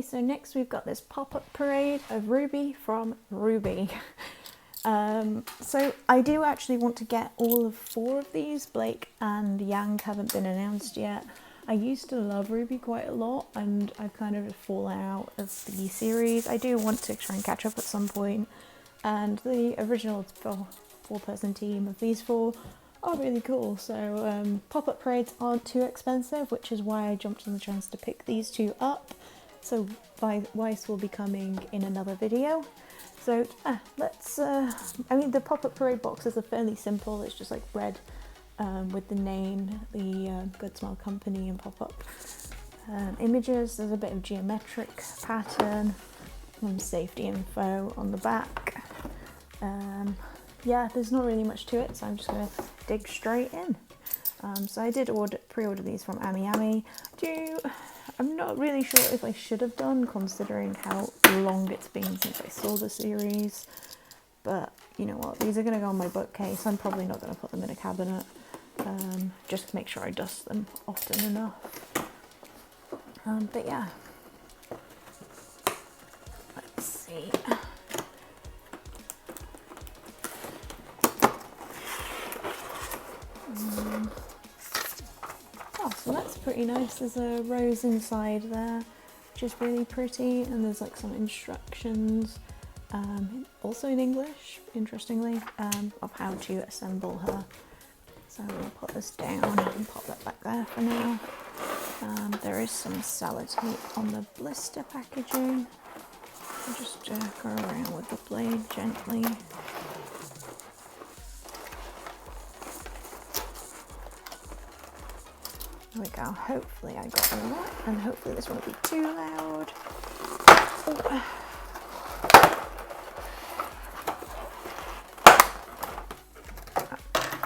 Okay, so next we've got this pop-up parade of RWBY from RWBY. So I do actually want to get all of 4 of these. Blake and Yang haven't been announced yet. I used to love RWBY quite a lot, and I've kind of fallen out of the series. I do want to try and catch up at some point, and the original 4-person team of these 4 are really cool. So pop-up parades aren't too expensive, which is why I jumped on the chance to pick these 2 up. So Weiss will be coming in another video. So let's, I mean, the pop-up parade boxes are fairly simple. It's just like red with the name, the Good Smile Company, and pop-up images. There's a bit of geometric pattern and safety info on the back. Yeah, there's not really much to it, so I'm just going to dig straight in. So I did pre-order these from Ami. I'm not really sure if I should have done, considering how long it's been since I saw the series. But you know what, these are going to go on my bookcase. I'm probably not going to put them in a cabinet, just to make sure I dust them often enough. But yeah, let's see. Oh, so that's pretty nice. There's a rose inside there, which is really pretty, and there's like some instructions, also in English, interestingly, of how to assemble her. So we'll put this down and pop that back there for now. There is some sellotape on the blister packaging. I'll just go around with the blade gently. There we go. Hopefully I got all that, and hopefully this won't be too loud. Oh.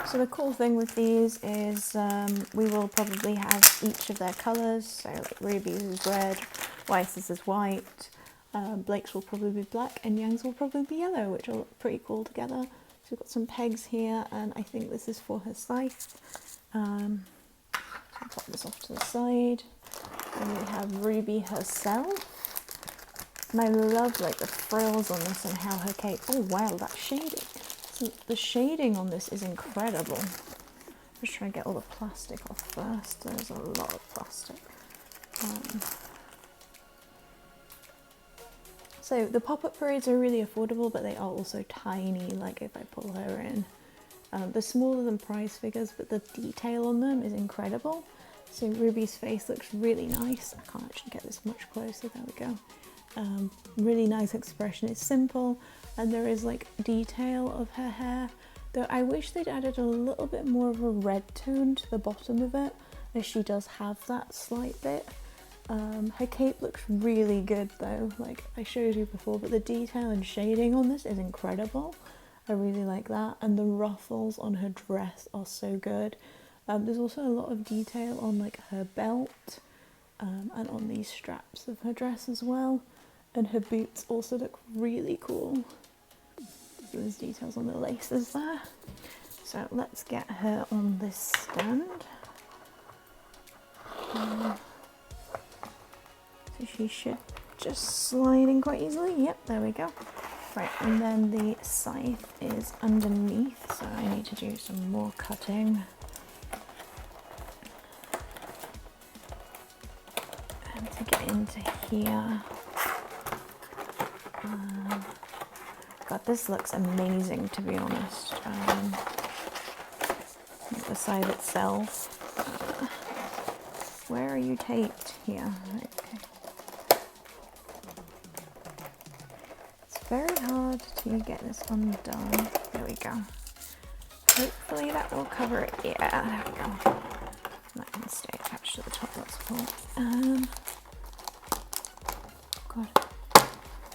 So the cool thing with these is we will probably have each of their colours. So like RWBY's is red, Weiss's is white, Blake's will probably be black, and Yang's will probably be yellow, which will look pretty cool together. So we've got some pegs here, and I think this is for her scythe. I'll pop this off to the side, and we have RWBY herself, and I love like the frills on this and how her cape, oh wow, that shading, so the shading on this is incredible. Just trying to get all the plastic off first. There's a lot of plastic. So the pop-up parades are really affordable, but they are also tiny, like if I pull her in. They're smaller than prize figures, but the detail on them is incredible. So RWBY's face looks really nice. I can't actually get this much closer, there we go. Really nice expression. It's simple, and there is like detail of her hair. Though I wish they'd added a little bit more of a red tone to the bottom of it, as she does have that slight bit. Her cape looks really good though, like I showed you before, but the detail and shading on this is incredible. I really like that, and the ruffles on her dress are so good. There's also a lot of detail on like her belt and on these straps of her dress as well, and her boots also look really cool. So there's details on the laces there. So let's get her on this stand. So she should just slide in quite easily. Yep, there we go. Right, and then the scythe is underneath, so I need to do some more cutting. And to get into here. God, this looks amazing, to be honest. The scythe itself. Where are you taped? Here. Okay. Very hard to get this undone. There we go. Hopefully that will cover it. Yeah, there we go. That can stay attached to the top, that's cool. God.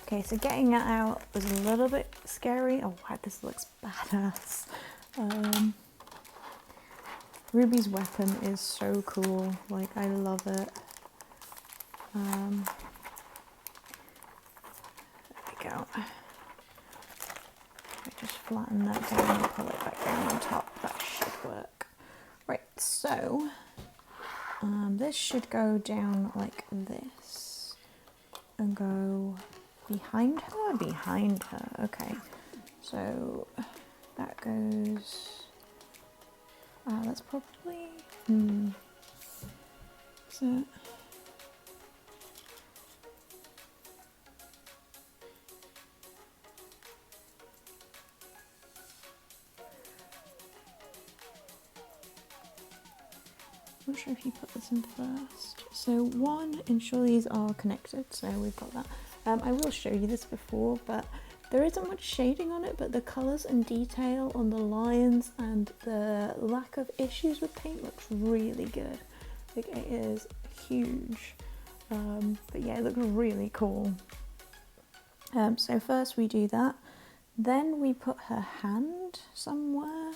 Okay, so getting that out was a little bit scary. Oh wow, this looks badass. RWBY's weapon is so cool. Like, I love it. Go. I just flatten that down and pull it back down on top. That should work. Right, so this should go down like this, and go behind her, behind her. Okay, so that goes, that's probably, so I'm not sure if you put this in first. So 1, ensure these are connected, so we've got that. I will show you this before, but there isn't much shading on it, but the colours and detail on the lines and the lack of issues with paint looks really good. Like, it is huge. But yeah, it looks really cool. So first we do that, then we put her hand somewhere.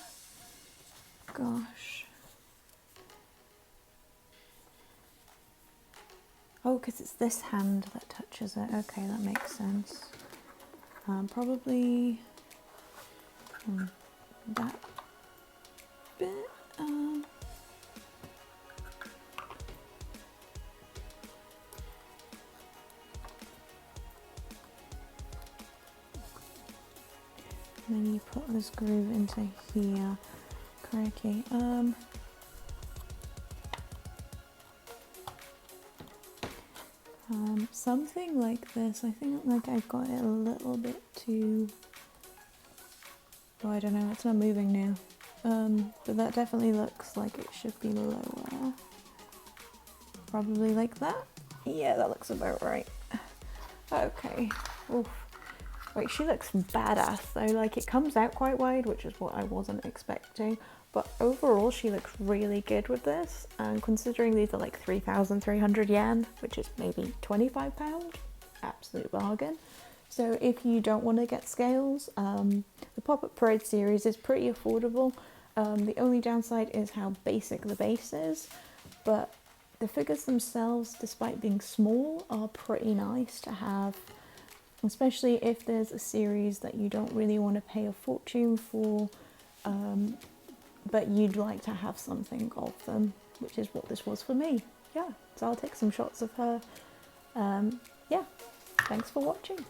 Gosh. Oh, because it's this hand that touches it. Okay, that makes sense. Probably that bit. And then you put this groove into here. Crikey. Something like this. I think like I got it a little bit too, oh, I don't know, it's not moving now. But that definitely looks like it should be lower. Probably like that. Yeah, that looks about right. Okay. Oof. Wait, she looks badass though. Like, it comes out quite wide, which is what I wasn't expecting. But overall, she looks really good with this. And considering these are like 3,300 yen, which is maybe £25, absolute bargain. So if you don't want to get scales, the Pop-Up Parade series is pretty affordable. The only downside is how basic the base is, but the figures themselves, despite being small, are pretty nice to have, especially if there's a series that you don't really want to pay a fortune for, but you'd like to have something of them, which is what this was for me. Yeah, so I'll take some shots of her. Yeah, thanks for watching.